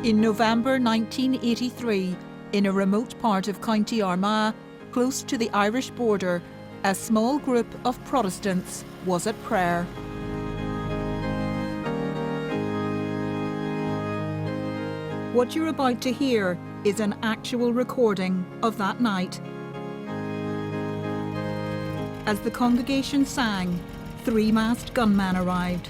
In November 1983, in a remote part of County Armagh, close to the Irish border, a small group of Protestants was at prayer. What you're about to hear is an actual recording of that night. As the congregation sang, three masked gunmen arrived.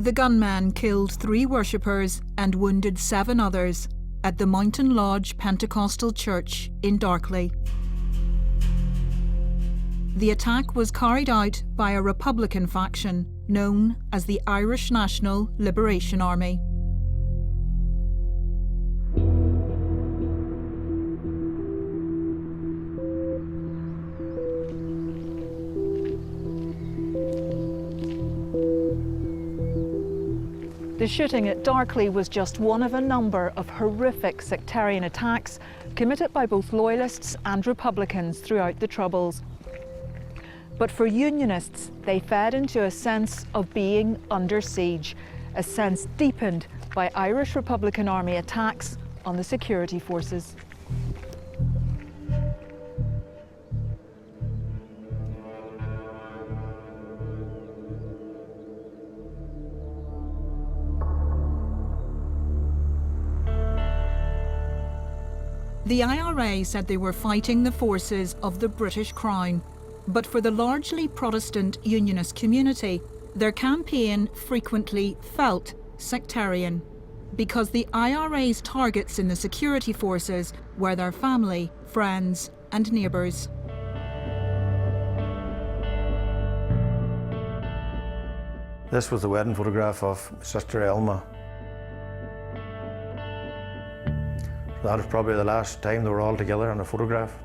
The gunman killed 3 worshippers and wounded 7 others at the Mountain Lodge Pentecostal Church in Darkley. The attack was carried out by a Republican faction known as the Irish National Liberation Army. The shooting at Darkley was just one of a number of horrific sectarian attacks committed by both Loyalists and Republicans throughout the Troubles. But for Unionists, they fed into a sense of being under siege, a sense deepened by Irish Republican Army attacks on the security forces. The IRA said they were fighting the forces of the British Crown, but for the largely Protestant Unionist community, their campaign frequently felt sectarian, because the IRA's targets in the security forces were their family, friends and neighbours. This was the wedding photograph of Sister Elma. That was probably the last time they were all together in a photograph.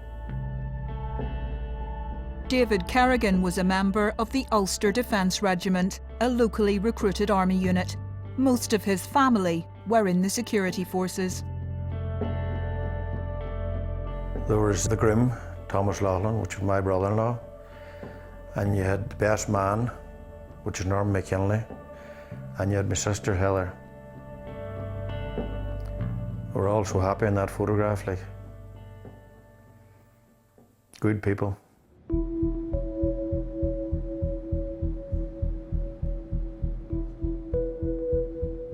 David Kerrigan was a member of the Ulster Defence Regiment, a locally recruited army unit. Most of his family were in the security forces. There was the groom, Thomas Laughlin, which was my brother-in-law, and you had the best man, which is Norman McKinley, and you had my sister Heather. We were all so happy in that photograph, like good people.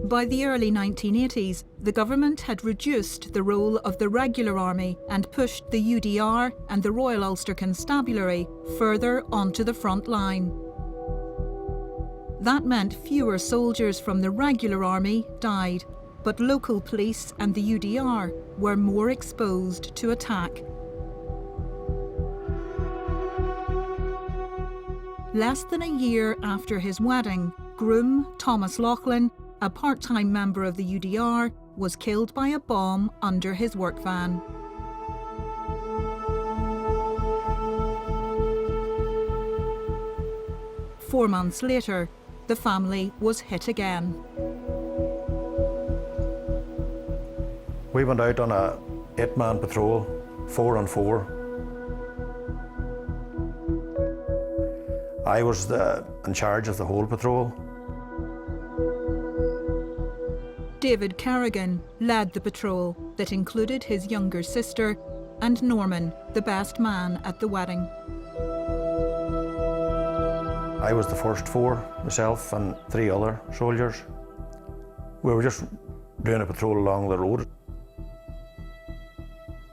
By the early 1980s, the government had reduced the role of the regular army and pushed the UDR and the Royal Ulster Constabulary further onto the front line. That meant fewer soldiers from the regular army died, but local police and the UDR were more exposed to attack. Less than a year after his wedding, groom Thomas Laughlin, a part-time member of the UDR, was killed by a bomb under his work van. Four months later, the family was hit again. We went out on a 8-man patrol, 4 on 4. I was in charge of the whole patrol. David Kerrigan led the patrol that included his younger sister and Norman, the best man at the wedding. I was the first 4, myself and 3 other soldiers. We were just doing a patrol along the road.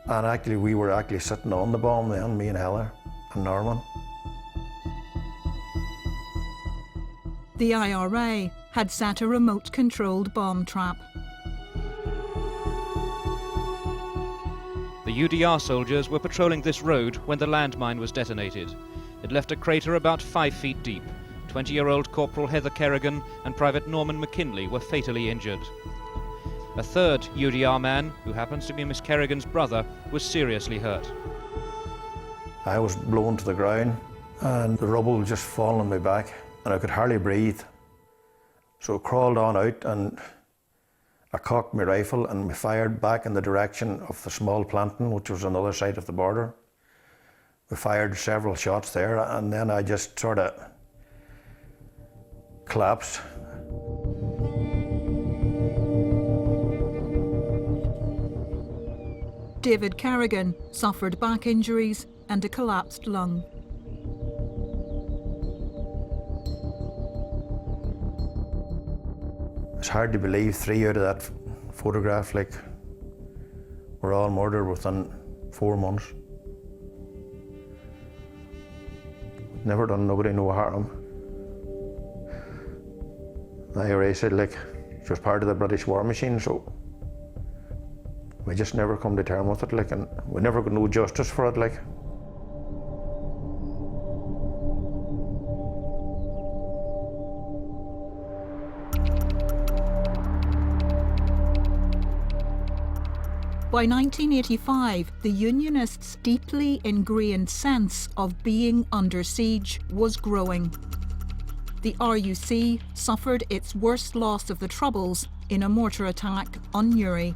And actually, we were actually sitting on the bomb then, me and Heather and Norman. The IRA had set a remote-controlled bomb trap. The UDR soldiers were patrolling this road when the landmine was detonated. It left a crater about 5 feet deep. 20-year-old Corporal Heather Kerrigan and Private Norman McKinley were fatally injured. A third UDR man, who happens to be Miss Kerrigan's brother, was seriously hurt. I was blown to the ground and the rubble just falling on my back, and I could hardly breathe. So I crawled on out, and I cocked my rifle and we fired back in the direction of the small planting, which was on the other side of the border. We fired several shots there, and then I just sort of collapsed. David Kerrigan suffered back injuries and a collapsed lung. It's hard to believe 3 out of that photograph, like, were all murdered within 4 months. Never done nobody no harm. The IRA said, like, she was part of the British war machine, so we just never come to terms with it, like, and we never got no justice for it, like. By 1985, the Unionists' deeply ingrained sense of being under siege was growing. The RUC suffered its worst loss of the Troubles in a mortar attack on Newry.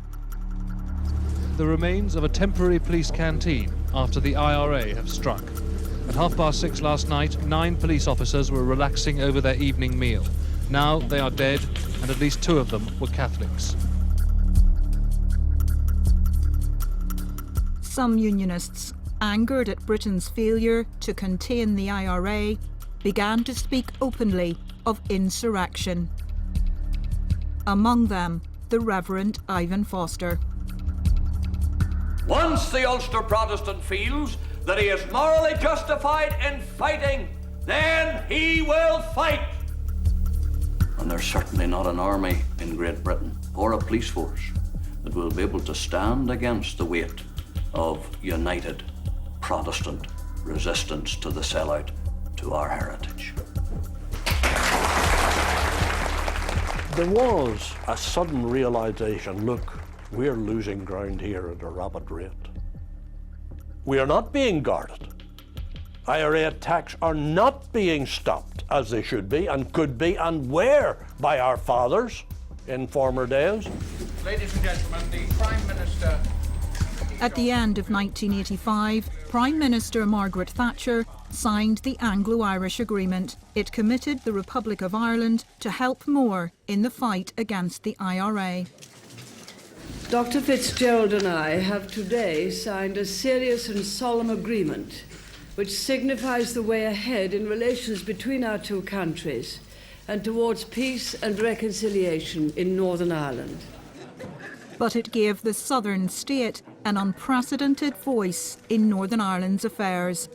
The remains of a temporary police canteen after the IRA have struck. At 6:30 last night, 9 police officers were relaxing over their evening meal. Now they are dead, and at least 2 of them were Catholics. Some Unionists, angered at Britain's failure to contain the IRA, began to speak openly of insurrection. Among them, the Reverend Ivan Foster. Once the Ulster Protestant feels that he is morally justified in fighting, then he will fight. And there's certainly not an army in Great Britain or a police force that will be able to stand against the weight of united Protestant resistance to the sellout to our heritage. There was a sudden realization, look, we're losing ground here at a rapid rate. We are not being guarded. IRA attacks are not being stopped as they should be and could be and were by our fathers in former days. Ladies and gentlemen, the Prime Minister. At the end of 1985, Prime Minister Margaret Thatcher signed the Anglo-Irish Agreement. It committed the Republic of Ireland to help more in the fight against the IRA. Dr. Fitzgerald and I have today signed a serious and solemn agreement which signifies the way ahead in relations between our two countries and towards peace and reconciliation in Northern Ireland. But it gave the southern state an unprecedented voice in Northern Ireland's affairs.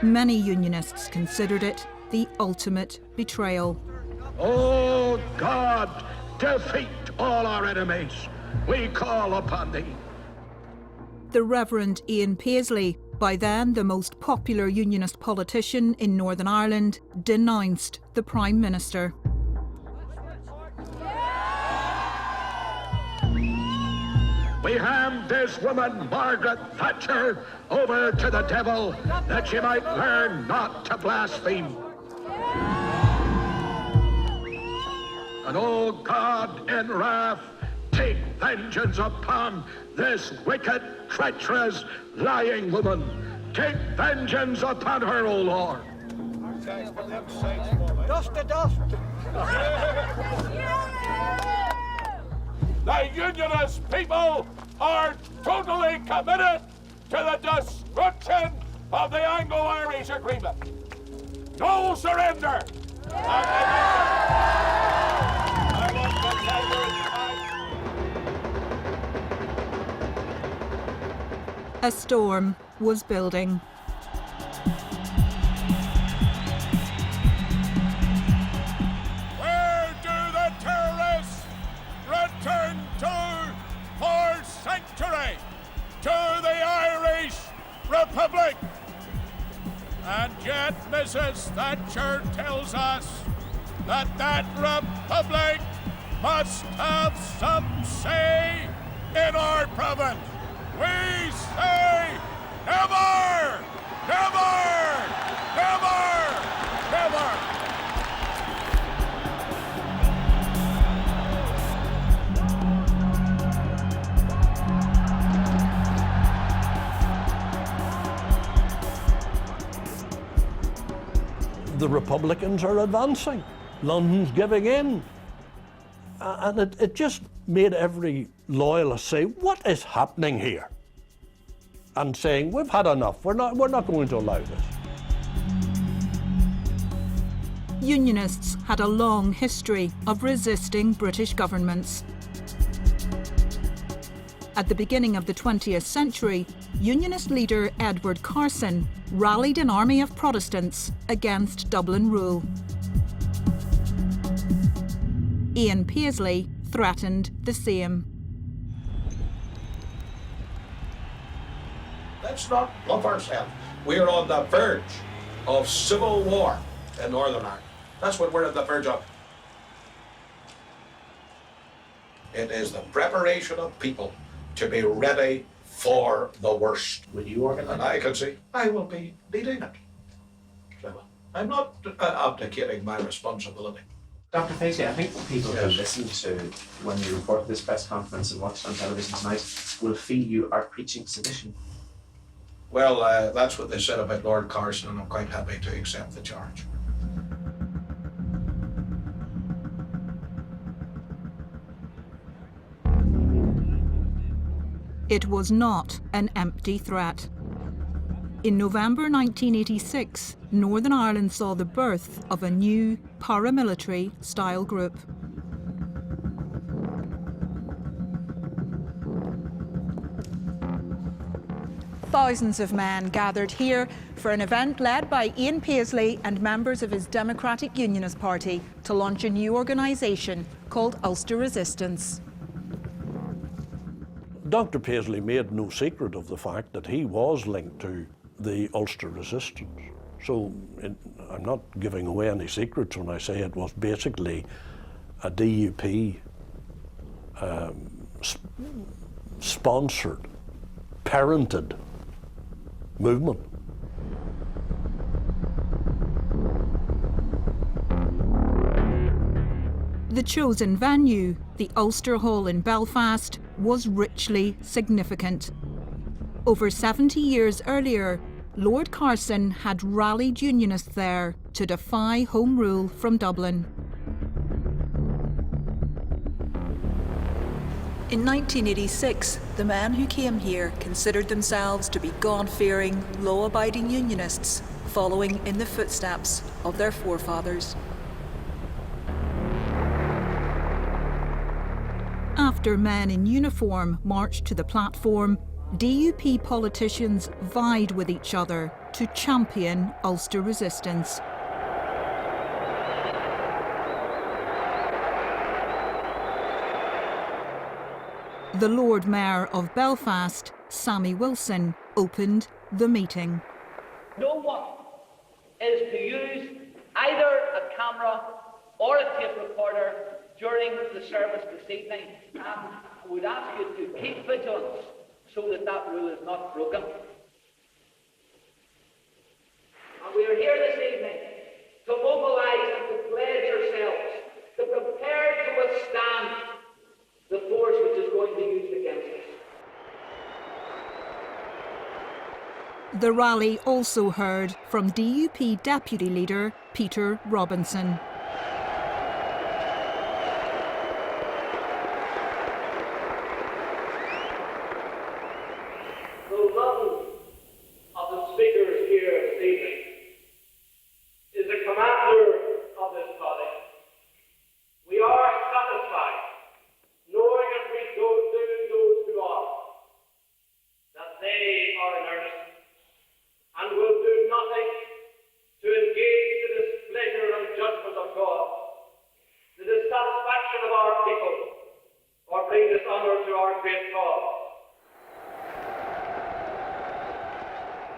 Many Unionists considered it the ultimate betrayal. Oh God, defeat all our enemies. We call upon thee. The Reverend Ian Paisley, by then the most popular Unionist politician in Northern Ireland, denounced the Prime Minister. We hand this woman, Margaret Thatcher, over to the devil, that she might learn not to blaspheme. And oh God, in wrath, take vengeance upon this wicked, treacherous, lying woman. Take vengeance upon her, O Lord. Dust to dust. The Unionist people are totally committed to the destruction of the Anglo-Irish Agreement. No surrender! A storm was building. Where do the terrorists return to for sanctuary? To the Irish Republic. And yet Mrs. Thatcher tells us that that republic must have some say in our province. We say never! Never! Never! Never! The Republicans are advancing. London's giving in. And it just made every loyalist say, what is happening here? And saying, we've had enough, we're not going to allow this. Unionists had a long history of resisting British governments. At the beginning of the 20th century, Unionist leader Edward Carson rallied an army of Protestants against Dublin rule. Ian Paisley threatened the same. Let's not bluff ourselves. We're on the verge of civil war in Northern Ireland. That's what we're on the verge of. It is the preparation of people to be ready for the worst. Will you organise? And I can see I will be leading it. I'm not abdicating my responsibility. Dr. Paisley, I think people who listen to when you report this press conference and watch on television tonight will feel you are preaching sedition. Well, that's what they said about Lord Carson, and I'm quite happy to accept the charge. It was not an empty threat. In November 1986, Northern Ireland saw the birth of a new paramilitary-style group. Thousands of men gathered here for an event led by Ian Paisley and members of his Democratic Unionist Party to launch a new organisation called Ulster Resistance. Dr. Paisley made no secret of the fact that he was linked to the Ulster Resistance. So I'm not giving away any secrets when I say it was basically a DUP sponsored, parented movement. The chosen venue, the Ulster Hall in Belfast, was richly significant. Over 70 years earlier, Lord Carson had rallied Unionists there to defy Home Rule from Dublin. In 1986, the men who came here considered themselves to be God-fearing, law-abiding Unionists, following in the footsteps of their forefathers. After men in uniform marched to the platform, DUP politicians vied with each other to champion Ulster resistance. The Lord Mayor of Belfast, Sammy Wilson, opened the meeting. No one is to use either a camera or a tape recorder during the service this evening, and I would ask you to keep vigilant so that that rule is not broken. And we are here this evening to mobilise and to pledge yourselves to prepare to withstand the force which is going to be used against us. The rally also heard from DUP Deputy Leader Peter Robinson.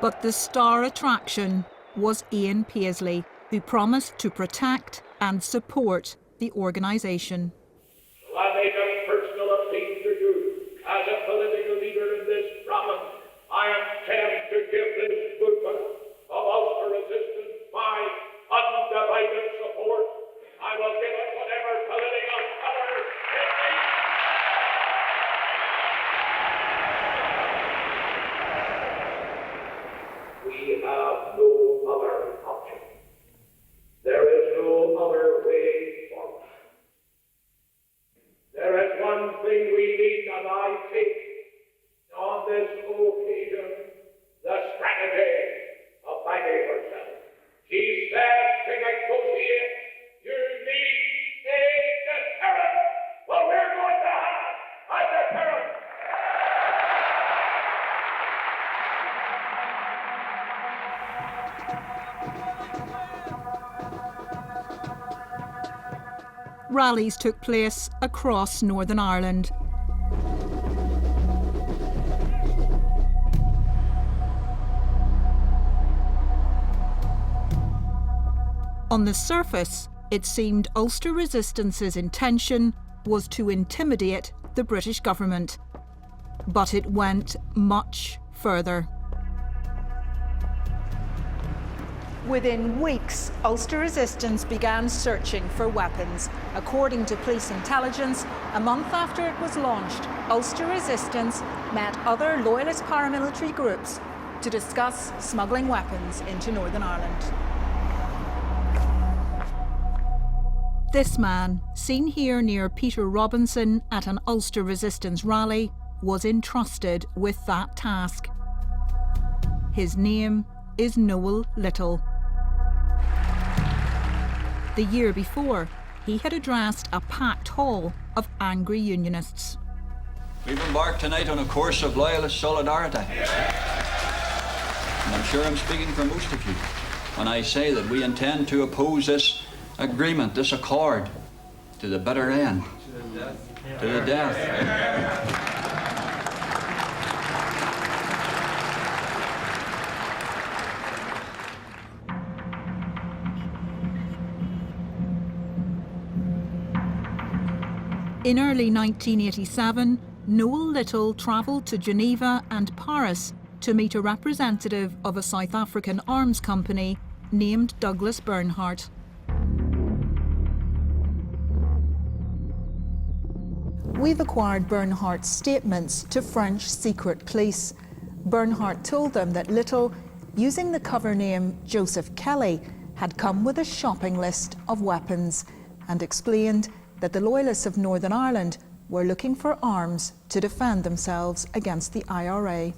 But the star attraction was Ian Paisley, who promised to protect and support the organisation. So I make a personal appeal to you as a political Rallies took place across Northern Ireland. On the surface, it seemed Ulster Resistance's intention was to intimidate the British government. But it went much further. Within weeks, Ulster Resistance began searching for weapons. According to police intelligence, a month after it was launched, Ulster Resistance met other loyalist paramilitary groups to discuss smuggling weapons into Northern Ireland. This man, seen here near Peter Robinson at an Ulster Resistance rally, was entrusted with that task. His name is Noel Little. The year before, he had addressed a packed hall of angry Unionists. We've embarked tonight on a course of loyalist solidarity. And I'm sure I'm speaking for most of you when I say that we intend to oppose this agreement, this accord, to the bitter end. To the death. In early 1987, Noel Little travelled to Geneva and Paris to meet a representative of a South African arms company named Douglas Bernhardt. We've acquired Bernhardt's statements to French secret police. Bernhardt told them that Little, using the cover name Joseph Kelly, had come with a shopping list of weapons and explained that the loyalists of Northern Ireland were looking for arms to defend themselves against the IRA.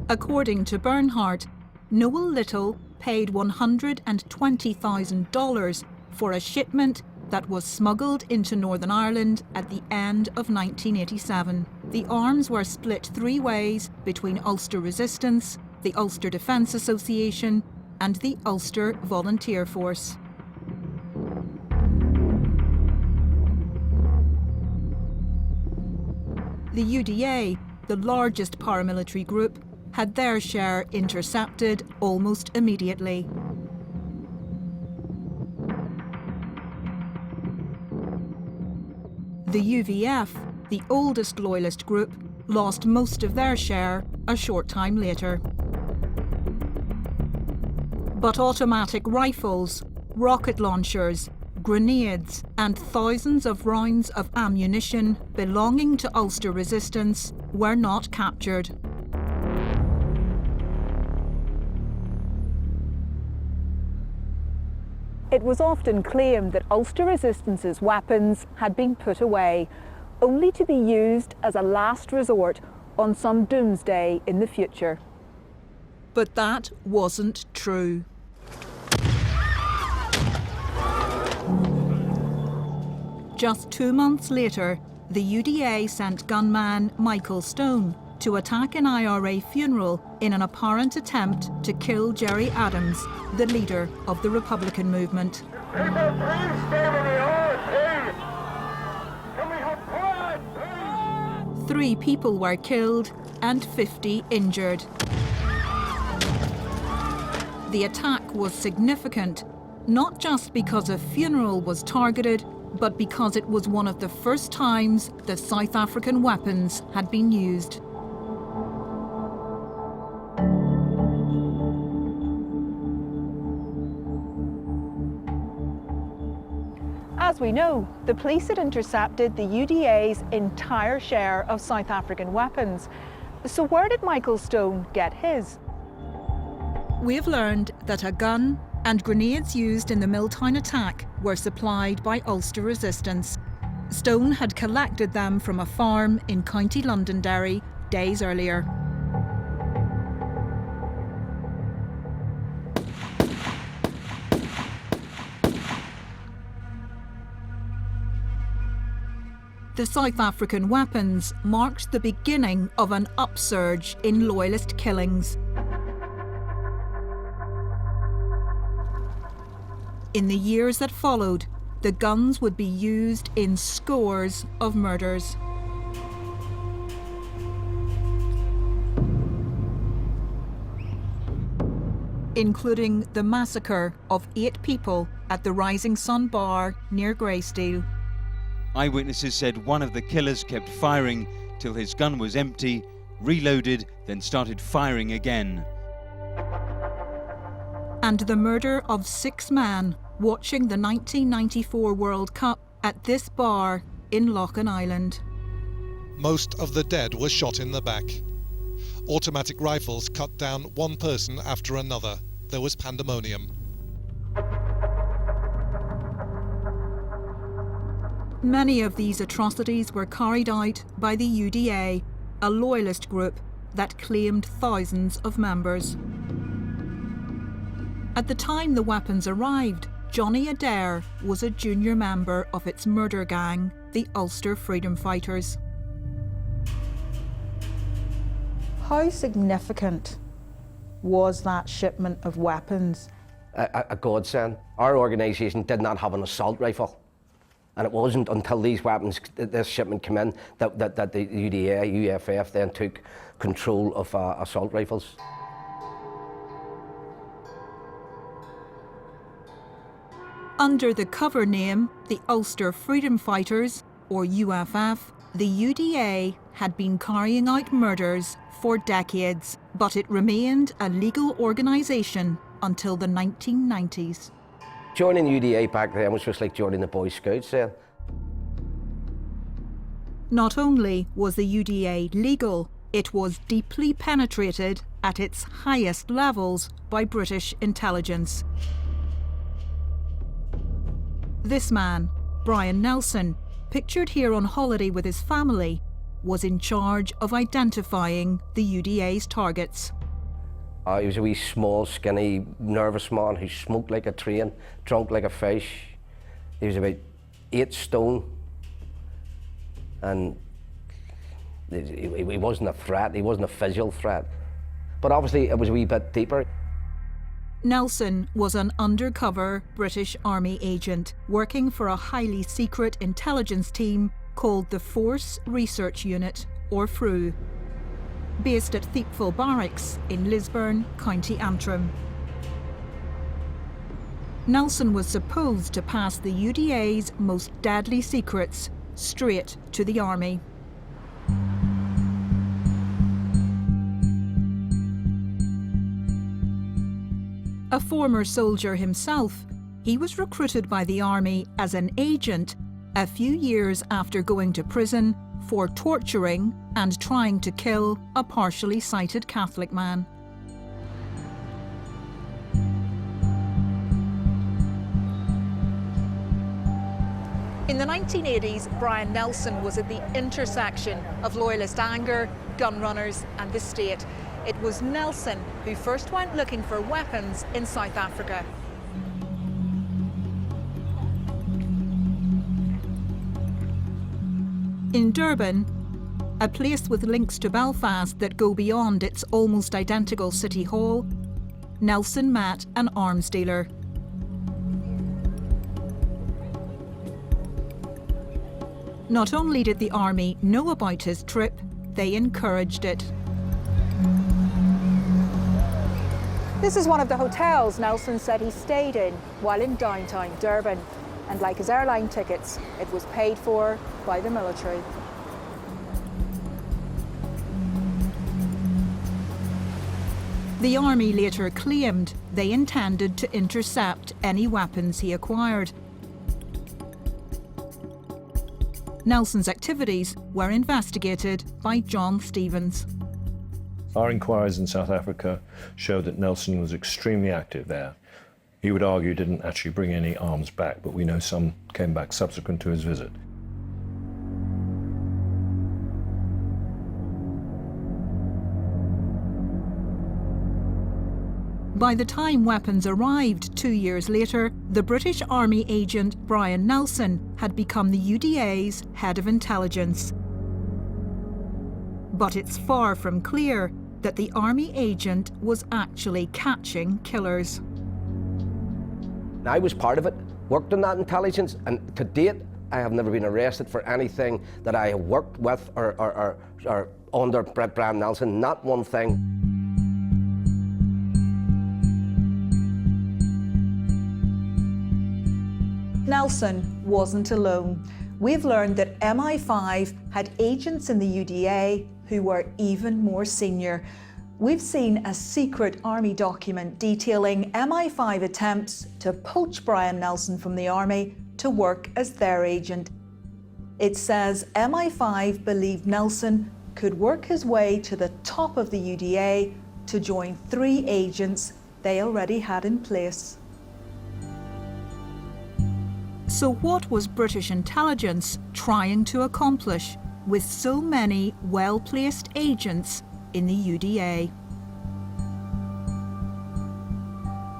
According to Bernhardt, Noel Little paid $120,000 for a shipment that was smuggled into Northern Ireland at the end of 1987. The arms were split 3 ways between Ulster Resistance, the Ulster Defence Association and the Ulster Volunteer Force. The UDA, the largest paramilitary group, had their share intercepted almost immediately. The UVF, the oldest loyalist group, lost most of their share a short time later. But automatic rifles, rocket launchers, grenades and thousands of rounds of ammunition belonging to Ulster Resistance were not captured. It was often claimed that Ulster Resistance's weapons had been put away, only to be used as a last resort on some doomsday in the future. But that wasn't true. Just 2 months later, the UDA sent gunman Michael Stone to attack an IRA funeral in an apparent attempt to kill Gerry Adams, the leader of the Republican movement. People, please stay where they are, please. Can we have quiet, please? 3 people were killed and 50 injured. The attack was significant, not just because a funeral was targeted, but because it was one of the first times the South African weapons had been used. As we know, the police had intercepted the UDA's entire share of South African weapons. So where did Michael Stone get his? We have learned that a gun and grenades used in the Milltown attack were supplied by Ulster Resistance. Stone had collected them from a farm in County Londonderry days earlier. The South African weapons marked the beginning of an upsurge in loyalist killings. In the years that followed, the guns would be used in scores of murders. Including the massacre of 8 people at the Rising Sun Bar near Greysteel. Eyewitnesses said one of the killers kept firing till his gun was empty, reloaded, then started firing again. And the murder of 6 men watching the 1994 World Cup at this bar in Loughin Island. Most of the dead were shot in the back. Automatic rifles cut down one person after another. There was pandemonium. Many of these atrocities were carried out by the UDA, a loyalist group that claimed thousands of members. At the time the weapons arrived, Johnny Adair was a junior member of its murder gang, the Ulster Freedom Fighters. How significant was that shipment of weapons? A godsend. Our organisation did not have an assault rifle. And it wasn't until these weapons, this shipment came in, that the UDA, UFF then took control of assault rifles. Under the cover name, the Ulster Freedom Fighters, or UFF, the UDA had been carrying out murders for decades, but it remained a legal organisation until the 1990s. Joining UDA back then was just like joining the Boy Scouts then. Not only was the UDA legal, it was deeply penetrated at its highest levels by British intelligence. This man, Brian Nelson, pictured here on holiday with his family, was in charge of identifying the UDA's targets. He was a wee small, skinny, nervous man who smoked like a train, drunk like a fish. He was about 8 stone, and he wasn't a threat, he wasn't a physical threat. But obviously it was a wee bit deeper. Nelson was an undercover British Army agent working for a highly secret intelligence team called the Force Research Unit, or FRU, based at Thiepval Barracks in Lisburn, County Antrim. Nelson was supposed to pass the UDA's most deadly secrets straight to the army. A former soldier himself, he was recruited by the army as an agent a few years after going to prison for torturing and trying to kill a partially sighted Catholic man. In the 1980s, Brian Nelson was at the intersection of loyalist anger, gun runners and the state. It was Nelson who first went looking for weapons in South Africa. In Durban, a place with links to Belfast that go beyond its almost identical city hall, Nelson met an arms dealer. Not only did the army know about his trip, they encouraged it. This is one of the hotels Nelson said he stayed in while in downtown Durban. And like his airline tickets, it was paid for by the military. The army later claimed they intended to intercept any weapons he acquired. Nelson's activities were investigated by John Stevens. Our inquiries in South Africa showed that Nelson was extremely active there. He would argue he didn't actually bring any arms back, but we know some came back subsequent to his visit. By the time weapons arrived 2 years later, the British Army agent Brian Nelson had become the UDA's head of intelligence. But it's far from clear that the army agent was actually catching killers. And I was part of it, worked on that intelligence, and to date, I have never been arrested for anything that I have worked with or under Brian Nelson, not one thing. Nelson wasn't alone. We've learned that MI5 had agents in the UDA who were even more senior. We've seen a secret army document detailing MI5 attempts to poach Brian Nelson from the army to work as their agent. It says MI5 believed Nelson could work his way to the top of the UDA to join 3 agents they already had in place. So what was British intelligence trying to accomplish with so many well-placed agents in the UDA?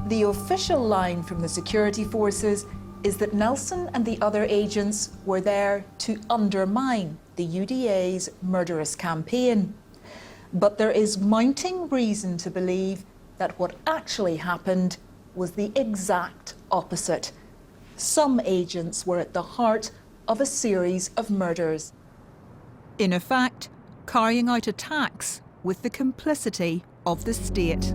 The official line from the security forces is that Nelson and the other agents were there to undermine the UDA's murderous campaign. But there is mounting reason to believe that what actually happened was the exact opposite. Some agents were at the heart of a series of murders. In effect, carrying out attacks with the complicity of the state.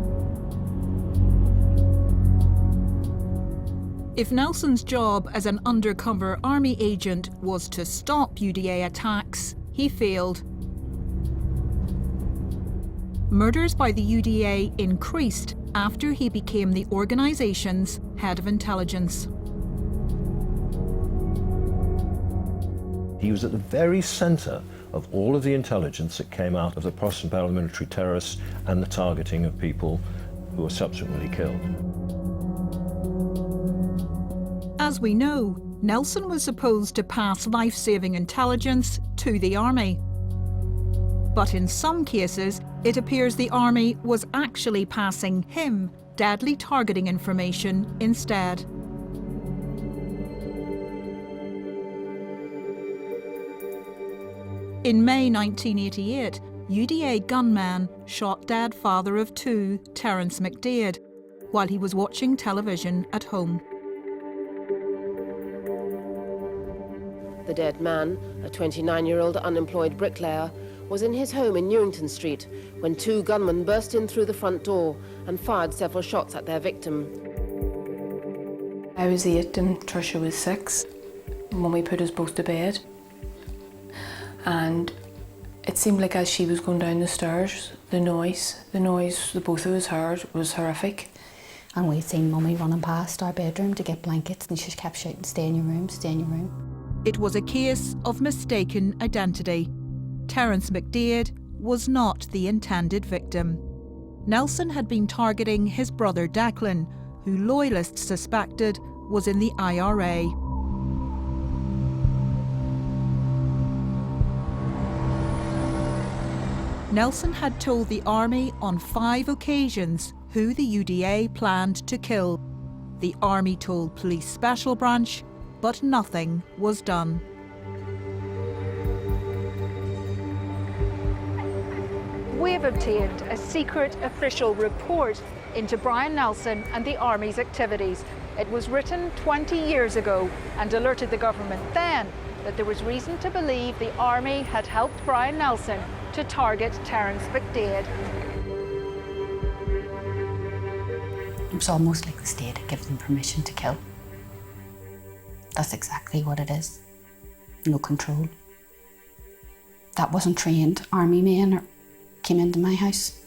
If Nelson's job as an undercover army agent was to stop UDA attacks, he failed. Murders by the UDA increased after he became the organisation's head of intelligence. He was at the very centre of all of the intelligence that came out of the Protestant paramilitary terrorists and the targeting of people who were subsequently killed. As we know, Nelson was supposed to pass life-saving intelligence to the army. But in some cases, it appears the army was actually passing him deadly targeting information instead. In May 1988, UDA gunman shot dead father of 2, Terence McDaid, while he was watching television at home. The dead man, a 29-year-old unemployed bricklayer, was in his home in Newington Street when 2 gunmen burst in through the front door and fired several shots at their victim. I was 8 and Trisha was 6 when we put us both to bed. And it seemed like as she was going down the stairs, the noise the both of us heard was horrific. And we'd seen Mummy running past our bedroom to get blankets and she just kept shouting, "Stay in your room, stay in your room." It was a case of mistaken identity. Terence McDaid was not the intended victim. Nelson had been targeting his brother Declan, who loyalists suspected was in the IRA. Nelson had told the army on 5 occasions who the UDA planned to kill. The army told Police Special Branch, but nothing was done. We've obtained a secret official report into Brian Nelson and the Army's activities. It was written 20 years ago and alerted the government then that there was reason to believe the Army had helped Brian Nelson to target Terence McDaid. It was almost like the state had given them permission to kill. That's exactly what it is. No control. That wasn't trained army men or came into my house.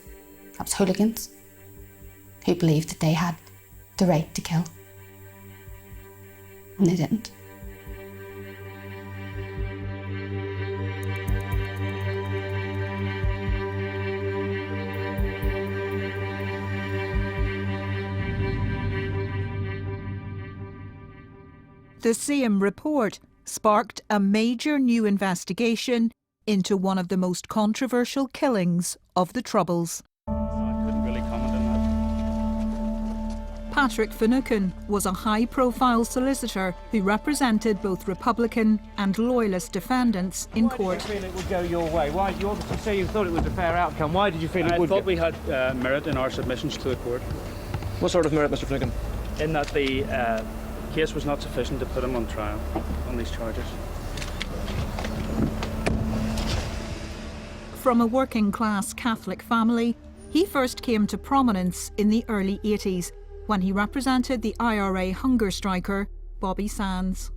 That was hooligans who believed that they had the right to kill. And they didn't. The same report sparked a major new investigation into one of the most controversial killings of the Troubles. I couldn't really comment on that. Patrick Finucane was a high-profile solicitor who represented both Republican and Loyalist defendants in court. Why did you feel it would go your way? Why, you obviously say you thought it was a fair outcome. Why did you feel it would go? I thought we had merit in our submissions to the court. What sort of merit, Mr. Finucane? in that the case was not sufficient to put him on trial on these charges. From a working-class Catholic family, he first came to prominence in the early 80s when he represented the IRA hunger striker, Bobby Sands.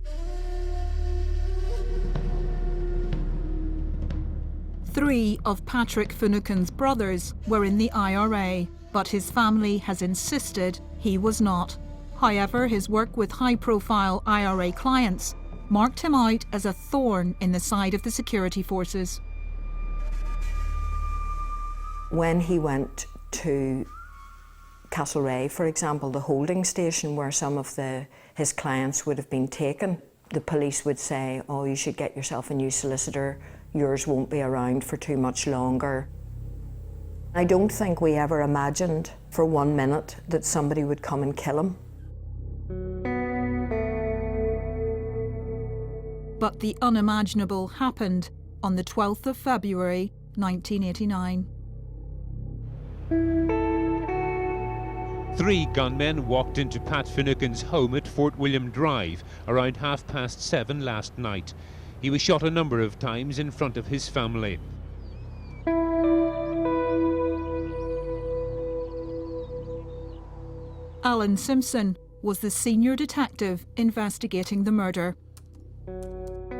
Three of Patrick Finucane's brothers were in the IRA, but his family has insisted he was not. However, his work with high-profile IRA clients marked him out as a thorn in the side of the security forces. When he went to Castlereagh, for example, the holding station where some of his clients would have been taken, the police would say, oh, you should get yourself a new solicitor, yours won't be around for too much longer. I don't think we ever imagined for 1 minute that somebody would come and kill him. But the unimaginable happened on the 12th of February, 1989. 3 gunmen walked into Pat Finucane's home at Fort William Drive around 7:30 last night. He was shot a number of times in front of his family. Alan Simpson was the senior detective investigating the murder.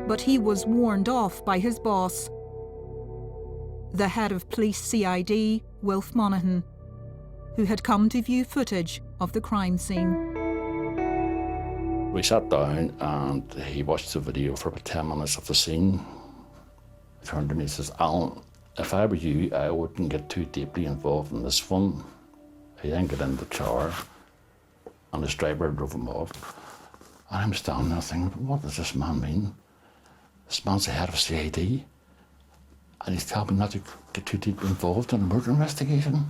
But he was warned off by his boss, the head of police CID, Wilf Monaghan, who had come to view footage of the crime scene. We sat down and he watched the video for about 10 minutes of the scene. He turned to me and says, Alan, if I were you, I wouldn't get too deeply involved in this one. He then got in the car and his driver drove him off. And I'm standing there thinking, what does this man mean? This man's the head of CID and he's telling me not to get too deeply involved in a murder investigation.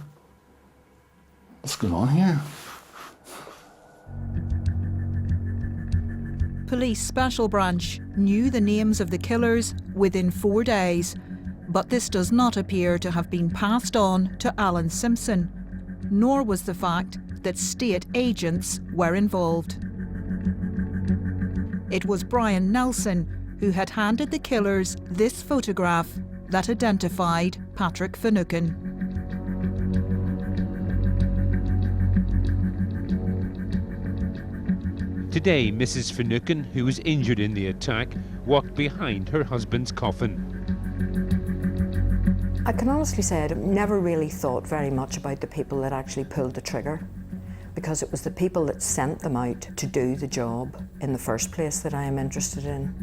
What's going on here? Police Special Branch knew the names of the killers within 4 days, but this does not appear to have been passed on to Alan Simpson, nor was the fact that state agents were involved. It was Brian Nelson who had handed the killers this photograph that identified Patrick Finucane. Today, Mrs. Finucane, who was injured in the attack, walked behind her husband's coffin. I can honestly say I never really thought very much about the people that actually pulled the trigger, because it was the people that sent them out to do the job in the first place that I am interested in.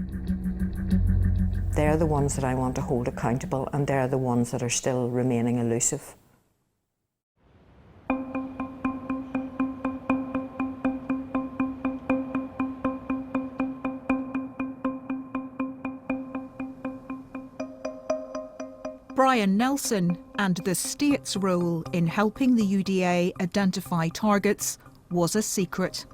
They're the ones that I want to hold accountable, and they're the ones that are still remaining elusive. Brian Nelson and the state's role in helping the UDA identify targets was a secret.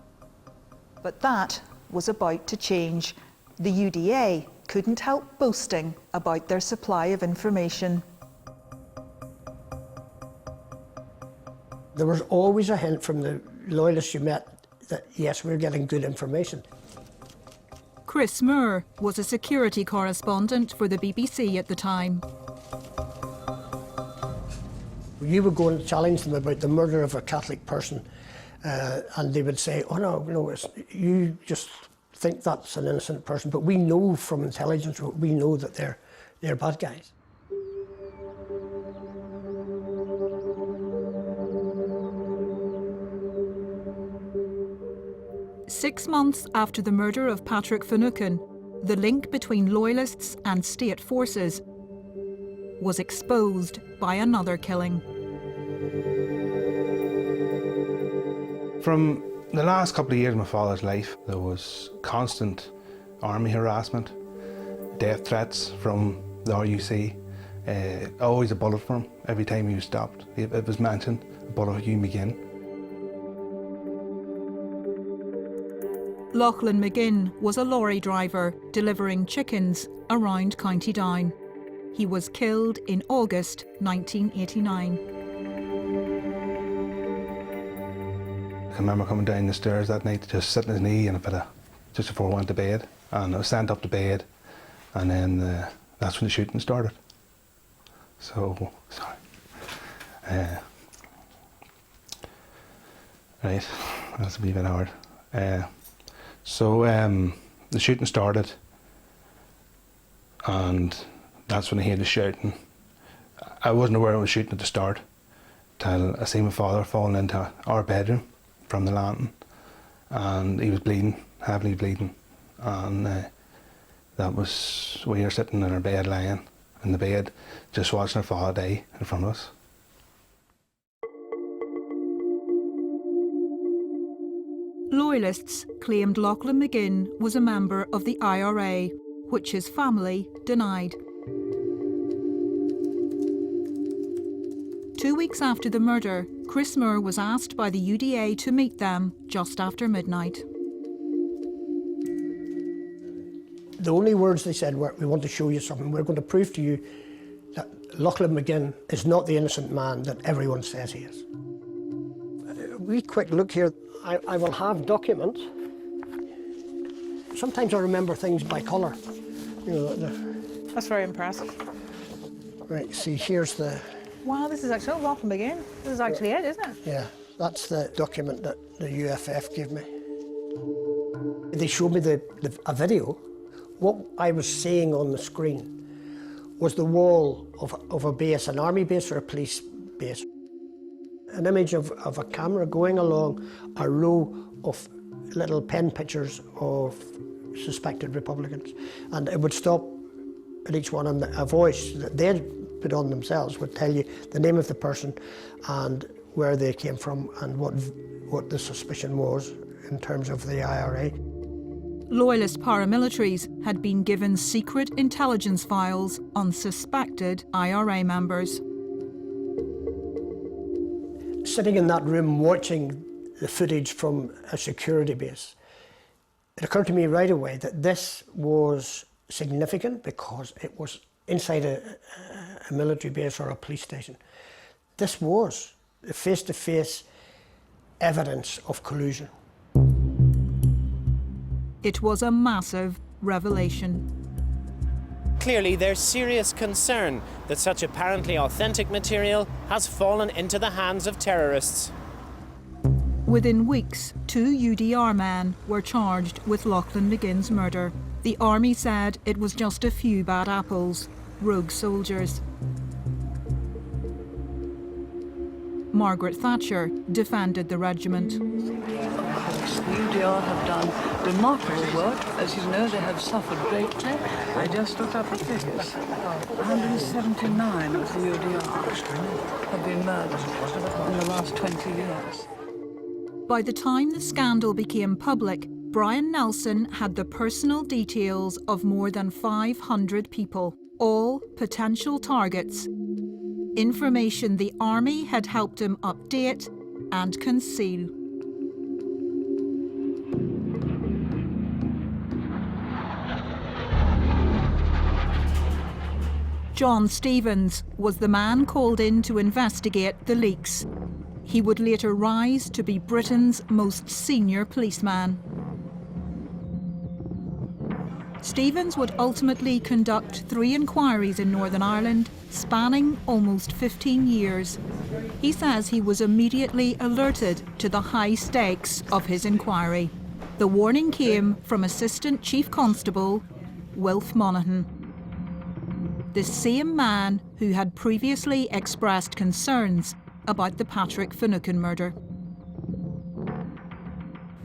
But that was about to change. The UDA couldn't help boasting about their supply of information. There was always a hint from the loyalists you met that, yes, we're getting good information. Chris Moore was a security correspondent for the BBC at the time. You would go and challenge them about the murder of a Catholic person, and they would say, oh no, you just think that's an innocent person, but we know from intelligence, we know that they're bad guys. Six months after the murder of Patrick Finucane, the link between loyalists and state forces was exposed by another killing. From the last couple of years of my father's life, there was constant army harassment, death threats from the RUC, always a bullet for him every time he was stopped. It was mentioned, a bullet for you, McGinn. Lachlan McGinn was a lorry driver delivering chickens around County Down. He was killed in August 1989. can remember coming down the stairs that night, just sitting his knee and a bit of, just before I went to bed. And I was sent up to bed, and then that's when the shooting started. So, sorry. Right, that's a wee bit hard. So the shooting started, and that's when I heard the shouting. I wasn't aware I was shooting at the start, till I seen my father falling into our bedroom from the lantern, and he was bleeding, heavily bleeding, and that was, we were sitting in our bed, lying in the bed, just watching our father die in front of us. Loyalists claimed Lachlan McGinn was a member of the IRA, which his family denied. 2 weeks after the murder, Chris Moore was asked by the UDA to meet them just after midnight. The only words they said were, we want to show you something. We're going to prove to you that Lachlan McGinn is not the innocent man that everyone says he is. A wee quick look here. I will have documents. Sometimes I remember things by colour. You know, That's very impressive. Right, see, here's the... Wow, this is actually, oh, Lachlan McGinn. This is actually it, isn't it? Yeah, that's the document that the UFF gave me. They showed me a video. What I was seeing on the screen was the wall of a base, an army base or a police base. An image of a camera going along a row of little pen pictures of suspected Republicans. And it would stop at each one, and a voice that they'd put on themselves would tell you the name of the person and where they came from and what the suspicion was in terms of the IRA. Loyalist paramilitaries had been given secret intelligence files on suspected IRA members. Sitting in that room watching the footage from a security base, it occurred to me right away that this was significant because it was inside a military base or a police station. This was the face-to-face evidence of collusion. It was a massive revelation. Clearly, there's serious concern that such apparently authentic material has fallen into the hands of terrorists. Within weeks, 2 UDR men were charged with Lachlan McGinn's murder. The army said it was just a few bad apples, rogue soldiers. Margaret Thatcher defended the regiment. The UDR have done remarkable work. As you know, they have suffered greatly. I just looked up the figures. 179 of the UDR have been murdered in the last 20 years. By the time the scandal became public, Brian Nelson had the personal details of more than 500 people, all potential targets. Information the army had helped him update and conceal. John Stevens was the man called in to investigate the leaks. He would later rise to be Britain's most senior policeman. Stevens would ultimately conduct 3 inquiries in Northern Ireland, spanning almost 15 years. He says he was immediately alerted to the high stakes of his inquiry. The warning came from Assistant Chief Constable Wilf Monaghan. The same man who had previously expressed concerns about the Patrick Finucane murder.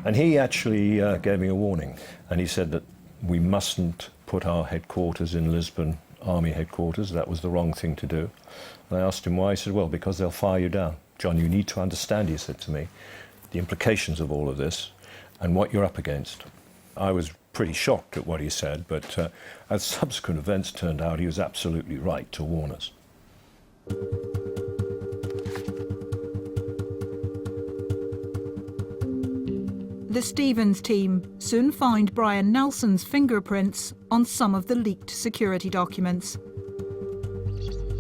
And he actually gave me a warning, and he said that we mustn't put our headquarters in Lisbon, Army headquarters. That was the wrong thing to do. And I asked him why. He said, well, because they'll fire you down. John, you need to understand, he said to me, the implications of all of this and what you're up against. I was pretty shocked at what he said, but as subsequent events turned out, he was absolutely right to warn us. The Stevens team soon found Brian Nelson's fingerprints on some of the leaked security documents.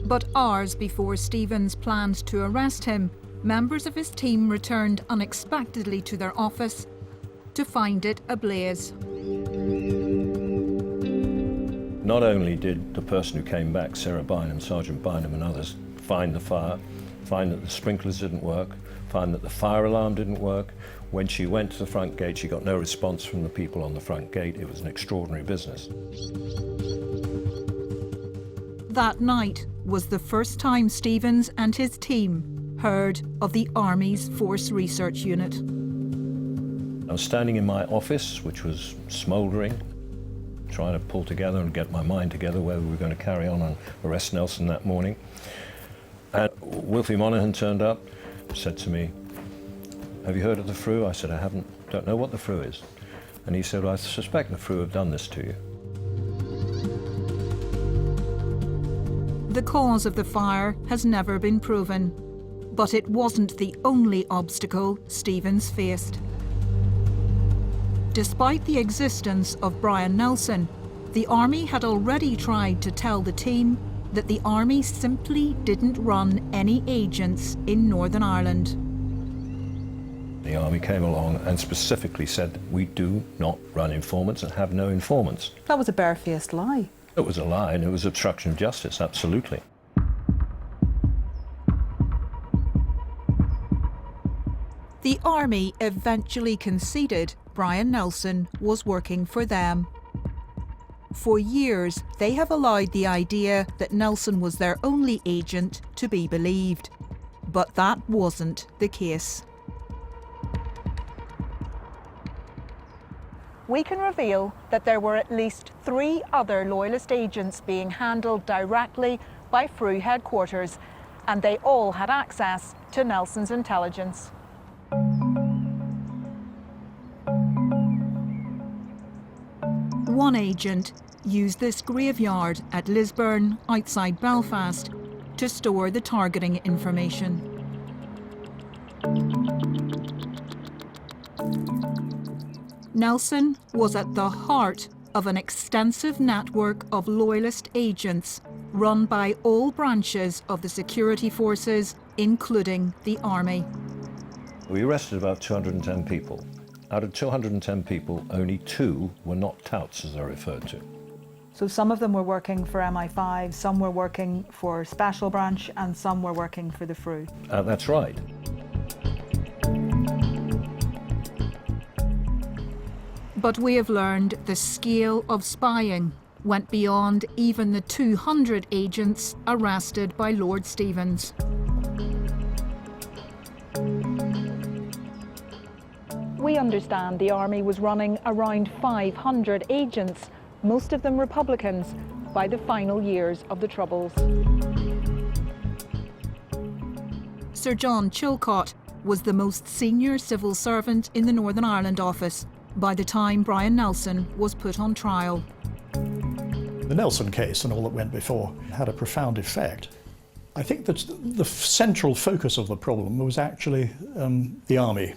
But hours before Stevens planned to arrest him, members of his team returned unexpectedly to their office to find it ablaze. Not only did the person who came back, Sarah Bynum, Sergeant Bynum and others, find the fire, find that the sprinklers didn't work, find that the fire alarm didn't work. When she went to the front gate, she got no response from the people on the front gate. It was an extraordinary business. That night was the first time Stevens and his team heard of the Army's Force Research Unit. I was standing in my office, which was smouldering, trying to pull together and get my mind together whether we were going to carry on and arrest Nelson that morning. And Wilfie Monaghan turned up, said to me, "Have you heard of the Frew?" I said, "I haven't, don't know what the Frew is." And he said, "Well, I suspect the Frew have done this to you." The cause of the fire has never been proven, but it wasn't the only obstacle Stevens faced. Despite the existence of Brian Nelson, the Army had already tried to tell the team that the Army simply didn't run any agents in Northern Ireland. The Army came along and specifically said, "We do not run informants and have no informants." That was a barefaced lie. It was a lie and it was obstruction of justice, absolutely. The Army eventually conceded Brian Nelson was working for them. For years, they have allowed the idea that Nelson was their only agent to be believed. But that wasn't the case. We can reveal that there were at least 3 other Loyalist agents being handled directly by Frew headquarters, and they all had access to Nelson's intelligence. One agent used this graveyard at Lisburn, outside Belfast, to store the targeting information. Nelson was at the heart of an extensive network of Loyalist agents run by all branches of the security forces, including the Army. We arrested about 210 people. Out of 210 people, only 2 were not touts, as they're referred to. So some of them were working for MI5, some were working for Special Branch, and some were working for the Frew. That's right. But we have learned the scale of spying went beyond even the 200 agents arrested by Lord Stevens. We understand the Army was running around 500 agents, most of them Republicans, by the final years of the Troubles. Sir John Chilcott was the most senior civil servant in the Northern Ireland office by the time Brian Nelson was put on trial. The Nelson case and all that went before had a profound effect. I think that the central focus of the problem was actually the Army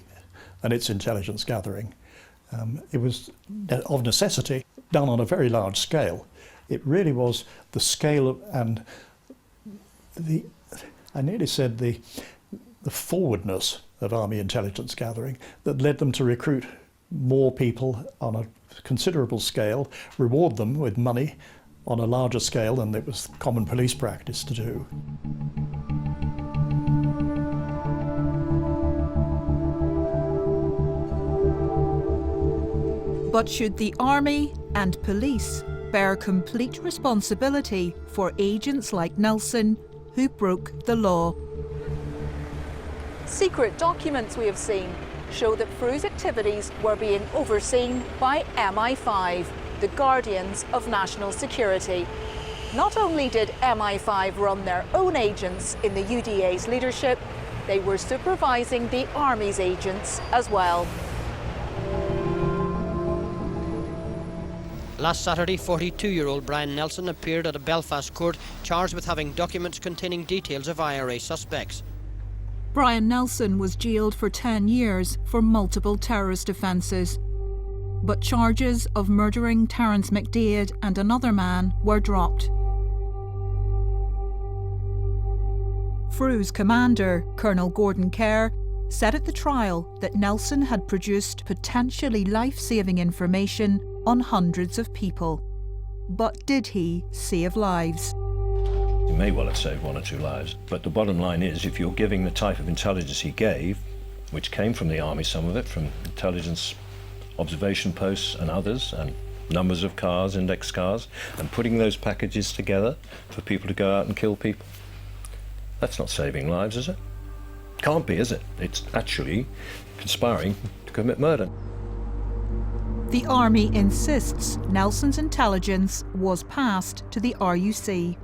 and its intelligence gathering. It was of necessity done on a very large scale. It really was the scale of, and I nearly said the forwardness of Army intelligence gathering that led them to recruit more people on a considerable scale, reward them with money on a larger scale than it was common police practice to do. But should the Army and police bear complete responsibility for agents like Nelson who broke the law? Secret documents we have seen show that Frew's activities were being overseen by MI5, the guardians of national security. Not only did MI5 run their own agents in the UDA's leadership, they were supervising the Army's agents as well. Last Saturday, 42-year-old Brian Nelson appeared at a Belfast court charged with having documents containing details of IRA suspects. Brian Nelson was jailed for 10 years for multiple terrorist offences. But charges of murdering Terence McDaid and another man were dropped. FRU's commander, Colonel Gordon Kerr, said at the trial that Nelson had produced potentially life-saving information on hundreds of people. But did he save lives? He may well have saved 1 or 2 lives, but the bottom line is, if you're giving the type of intelligence he gave, which came from the army, some of it, from intelligence observation posts and others, and numbers of cars, index cars, and putting those packages together for people to go out and kill people, that's not saving lives, is it? Can't be, is it? It's actually conspiring to commit murder. The army insists Nelson's intelligence was passed to the RUC.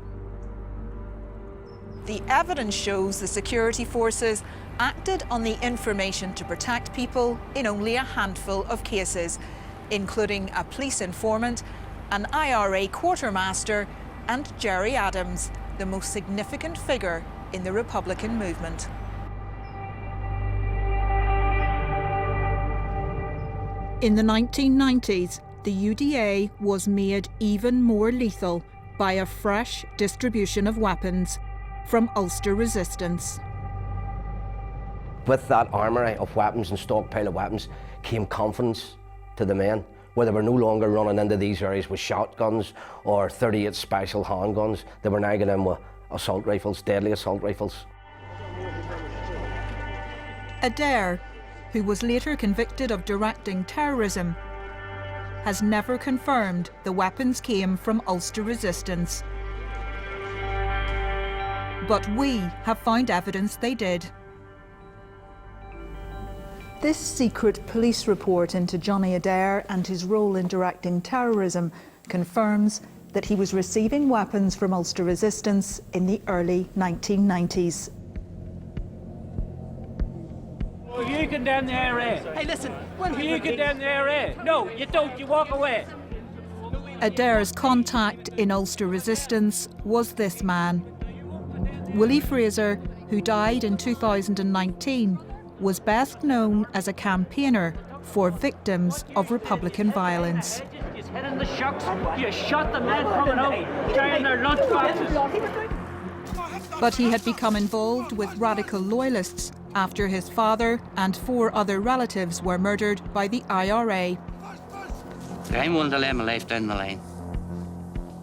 The evidence shows the security forces acted on the information to protect people in only a handful of cases, including a police informant, an IRA quartermaster, and Gerry Adams, the most significant figure in the Republican movement. In the 1990s, the UDA was made even more lethal by a fresh distribution of weapons from Ulster Resistance. With that armoury of weapons and stockpile of weapons came confidence to the men, where they were no longer running into these areas with shotguns or 38 special handguns. They were now getting in with assault rifles, deadly assault rifles. Adair, who was later convicted of directing terrorism, has never confirmed the weapons came from Ulster Resistance. But we have found evidence they did. This secret police report into Johnny Adair and his role in directing terrorism confirms that he was receiving weapons from Ulster Resistance in the early 1990s. Well, you condemn the IRA. Hey, listen. You condemn the IRA. No, you don't. You walk away. Adair's contact in Ulster Resistance was this man. Willie Fraser, who died in 2019, was best known as a campaigner for victims of Republican violence. You hit in the shocks. You shot the men coming out carrying their lunch boxes. But he had become involved with radical loyalists after his father and 4 other relatives were murdered by the IRA. I'm willing to lay my life down the line.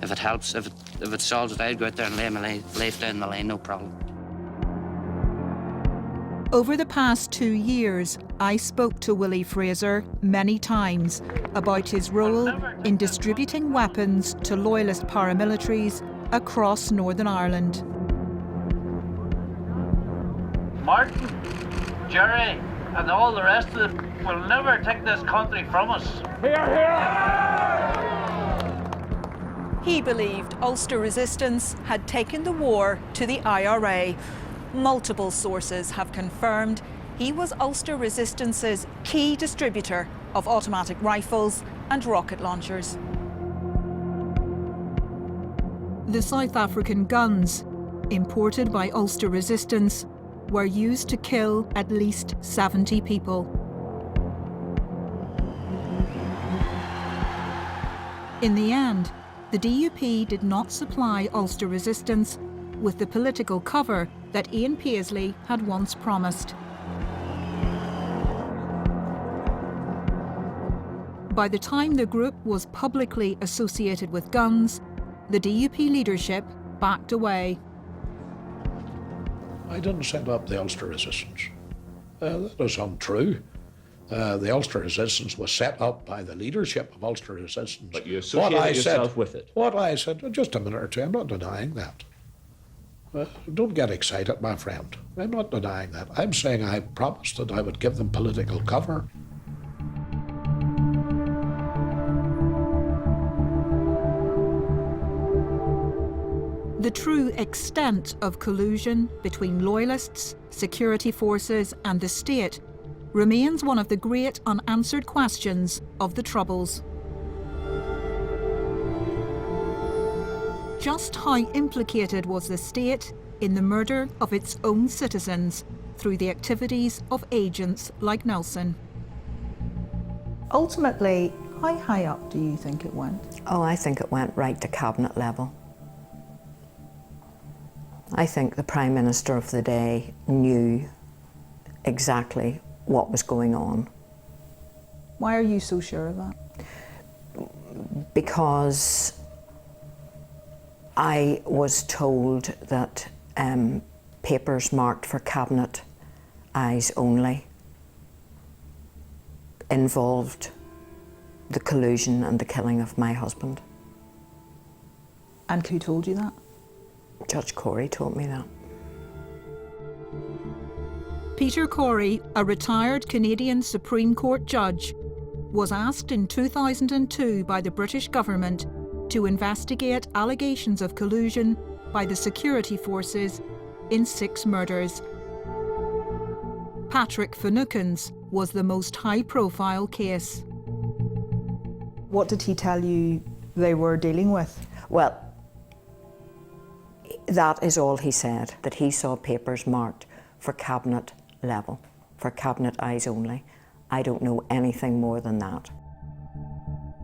If it helps, if it solves it, I'd go out there and lay my life down the line, no problem. Over the past 2 years, I spoke to Willie Fraser many times about his role in distributing weapons to loyalist paramilitaries across Northern Ireland. Martin, Gerry, and all the rest of them will never take this country from us. Hear, hear! He believed Ulster Resistance had taken the war to the IRA. Multiple sources have confirmed he was Ulster Resistance's key distributor of automatic rifles and rocket launchers. The South African guns, imported by Ulster Resistance, were used to kill at least 70 people. In the end, the DUP did not supply Ulster Resistance with the political cover that Ian Paisley had once promised. By the time the group was publicly associated with guns, the DUP leadership backed away. I didn't set up the Ulster Resistance. That is untrue. The Ulster Resistance was set up by the leadership of Ulster Resistance. But you associated yourself with it. What I said, just a minute or two, I'm not denying that. Don't get excited, my friend. I'm not denying that. I'm saying I promised that I would give them political cover. The true extent of collusion between loyalists, security forces and the state remains one of the great unanswered questions of the Troubles. Just how implicated was the state in the murder of its own citizens through the activities of agents like Nelson? Ultimately, how high up do you think it went? Oh, I think it went right to cabinet level. I think the Prime Minister of the day knew exactly what was going on. Why are you so sure of that? Because I was told that papers marked for Cabinet eyes only involved the collusion and the killing of my husband. And who told you that? Judge Corey told me that. Peter Corey, a retired Canadian Supreme Court judge, was asked in 2002 by the British government to investigate allegations of collusion by the security forces in 6 murders. Patrick Finucane's was the most high-profile case. What did he tell you they were dealing with? Well, that is all he said, that he saw papers marked for Cabinet level, for Cabinet eyes only. I don't know anything more than that.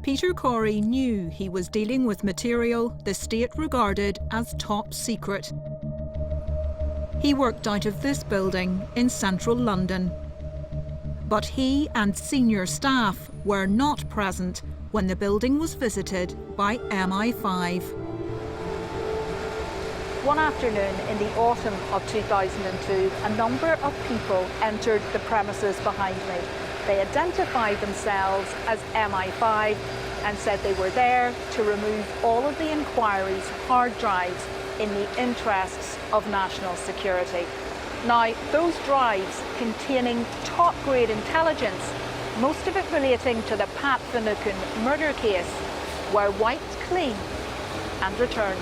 Peter Corey knew he was dealing with material the state regarded as top secret. He worked out of this building in central London. But he and senior staff were not present when the building was visited by MI5. One afternoon in the autumn of 2002, a number of people entered the premises behind me. They identified themselves as MI5 and said they were there to remove all of the inquiry's hard drives in the interests of national security. Now, those drives containing top-grade intelligence, most of it relating to the Pat Finucane murder case, were wiped clean and returned.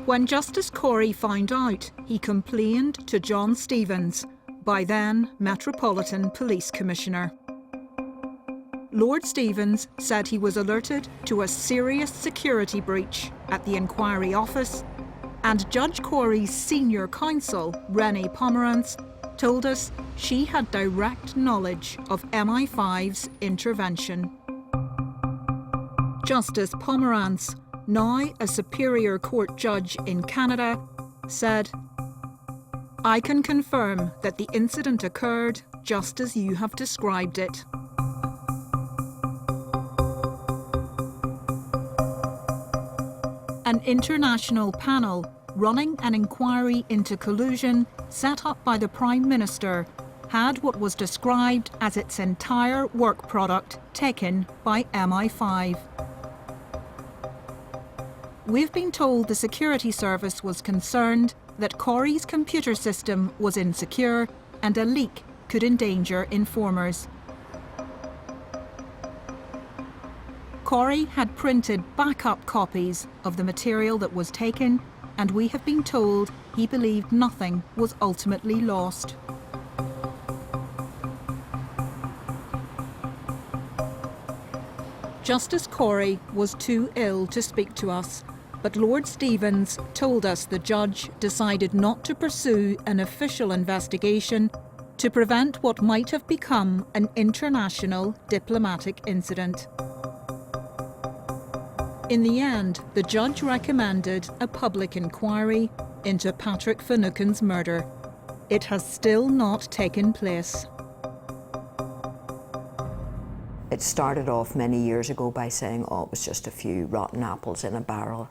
When Justice Corey found out, he complained to John Stevens, by then Metropolitan Police Commissioner. Lord Stevens said he was alerted to a serious security breach at the inquiry office, and Judge Corey's senior counsel, Renée Pomerantz, told us she had direct knowledge of MI5's intervention. Justice Pomerantz, now a Superior Court judge in Canada, said, "I can confirm that the incident occurred just as you have described it." An international panel running an inquiry into collusion set up by the Prime Minister had what was described as its entire work product taken by MI5. We've been told the security service was concerned that Corey's computer system was insecure and a leak could endanger informers. Corey had printed backup copies of the material that was taken, and we have been told he believed nothing was ultimately lost. Justice Corey was too ill to speak to us, but Lord Stevens told us the judge decided not to pursue an official investigation to prevent what might have become an international diplomatic incident. In the end, the judge recommended a public inquiry into Patrick Finucane's murder. It has still not taken place. It started off many years ago by saying, oh, it was just a few rotten apples in a barrel.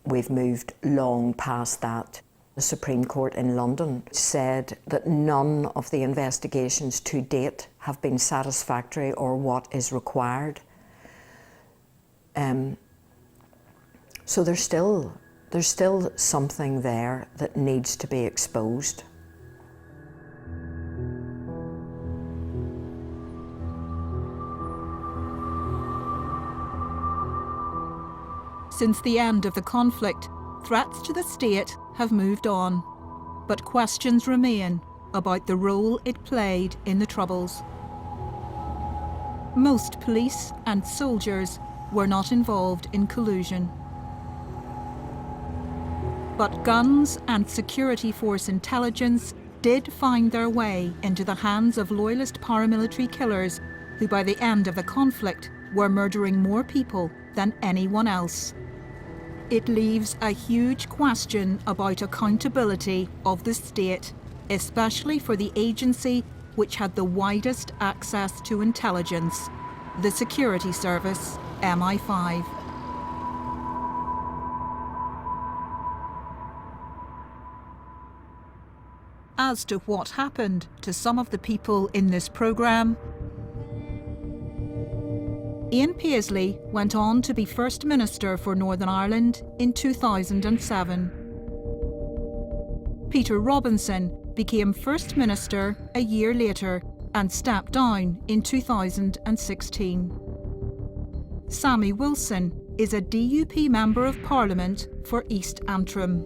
We've moved long past that. The Supreme Court in London said that none of the investigations to date have been satisfactory or what is required. So there's still something there that needs to be exposed. Since the end of the conflict, threats to the state have moved on, but questions remain about the role it played in the Troubles. Most police and soldiers were not involved in collusion. But guns and security force intelligence did find their way into the hands of loyalist paramilitary killers who by the end of the conflict were murdering more people than anyone else. It leaves a huge question about accountability of the state, especially for the agency which had the widest access to intelligence, the security service, MI5. As to what happened to some of the people in this programme, Ian Paisley went on to be First Minister for Northern Ireland in 2007. Peter Robinson became First Minister a year later and stepped down in 2016. Sammy Wilson is a DUP Member of Parliament for East Antrim.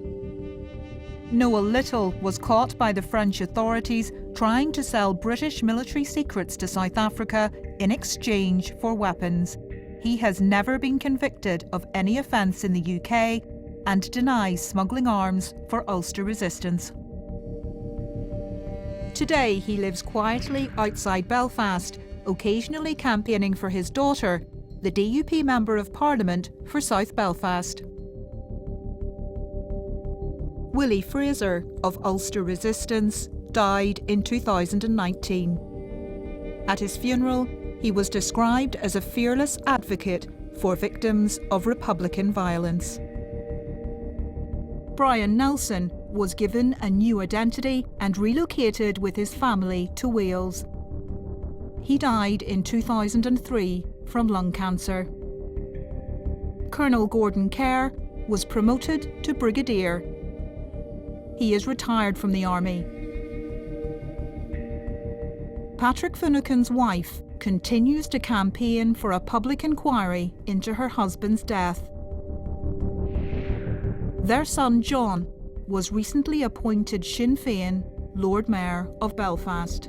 Noel Little was caught by the French authorities trying to sell British military secrets to South Africa in exchange for weapons. He has never been convicted of any offence in the UK and denies smuggling arms for Ulster Resistance. Today he lives quietly outside Belfast, occasionally campaigning for his daughter, the DUP Member of Parliament for South Belfast. Willie Fraser of Ulster Resistance died in 2019. At his funeral, he was described as a fearless advocate for victims of Republican violence. Brian Nelson was given a new identity and relocated with his family to Wales. He died in 2003 from lung cancer. Colonel Gordon Kerr was promoted to Brigadier. He is retired from the Army. Patrick Finucane's wife continues to campaign for a public inquiry into her husband's death. Their son John was recently appointed Sinn Féin Lord Mayor of Belfast.